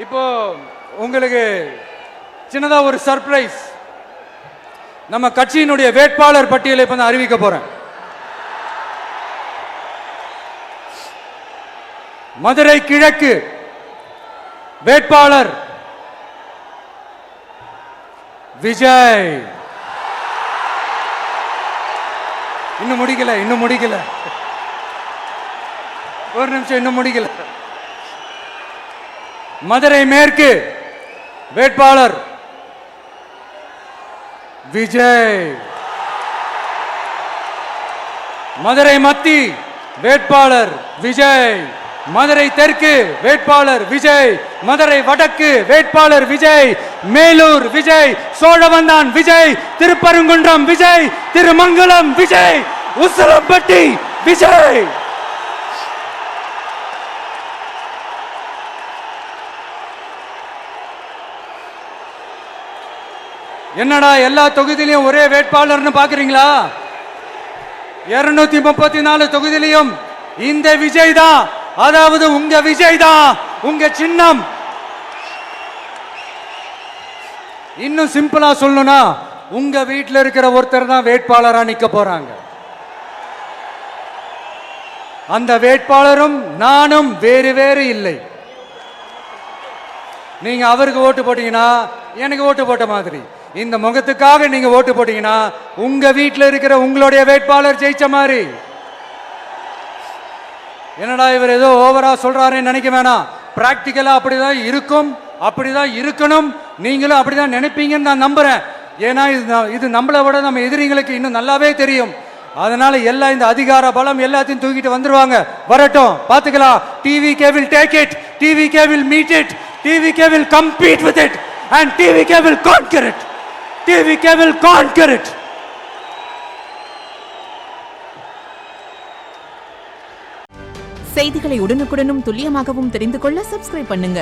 இப்போ உங்களுக்கு சின்னதா ஒரு சர்ப்ரைஸ். நம்ம கட்சியினுடைய வேட்பாளர் பட்டியலை இப்ப நான் அறிவிக்க போறேன். மதுரை கிழக்கு வேட்பாளர் விஜய். இன்னும் முடிக்கல. ஒரு நிமிஷம், இன்னும் முடிக்கல. மதுரை மேற்கு வேட்பாளர் விஜய். மதுரை மத்தி வேட்பாளர் விஜய். மதுரை தெற்கு வேட்பாளர் விஜய். மதுரை வடக்கு வேட்பாளர் விஜய். மேலூர் விஜய். சோழவந்தான் விஜய். திருப்பரங்குன்றம் விஜய். திருமங்கலம் விஜய். உசிலம்பட்டி விஜய். என்னடா எல்லா தொகுதியிலையும் ஒரே வேட்பாளர்னு பாக்குறீங்களா? 234 தொகுதியிலையும் இந்த விஜய் தான், அதாவது உங்க விஜய் தான் உங்க சின்னம். இன்னும் சிம்பிளா சொல்லணும்னா உங்க வீட்டில் இருக்கிற ஒருத்தர் தான் வேட்பாளரா நிக்க போறாங்க. அந்த வேட்பாளரும் நானும் வேறு இல்லை. நீங்க அவருக்கு ஓட்டு போட்டீங்கன்னா எனக்கு ஓட்டு போட்ட மாதிரி, இந்த முகத்துக்காக நீங்க ஓட்டு போட்டீங்கன்னா உங்க வீட்டில் இருக்கிற உங்களுடைய வேட்பாளர் ஜெயிச்ச மாதிரி. என்னடா இவர் ஏதோ ஓவரா சொல்றாருன்னு நினைக்க வேணாம். பிராக்டிக்கலா அப்படிதான் இருக்கும், அப்படிதான் இருக்கணும். நீங்களும் அப்படிதான் நினைப்பீங்கன்னு நான் நம்புறேன். ஏன்னா இது நம்மளை விட நம்ம எதிரிங்களுக்கு இன்னும் நல்லாவே தெரியும். அதனால எல்லாம் இந்த அதிகார பலம் எல்லாத்தையும் தூக்கிட்டு வந்துருவாங்க. வரட்டும், பாத்துக்கலாம். TVK will take it, TVK will meet it, TVK will compete with it and TVK will conquer it. TVK will conquer it. செய்திகளை உடனுக்குடனும் துல்லியமாகவும் தெரிந்து கொள்ள சப்ஸ்கிரைப் பண்ணுங்க.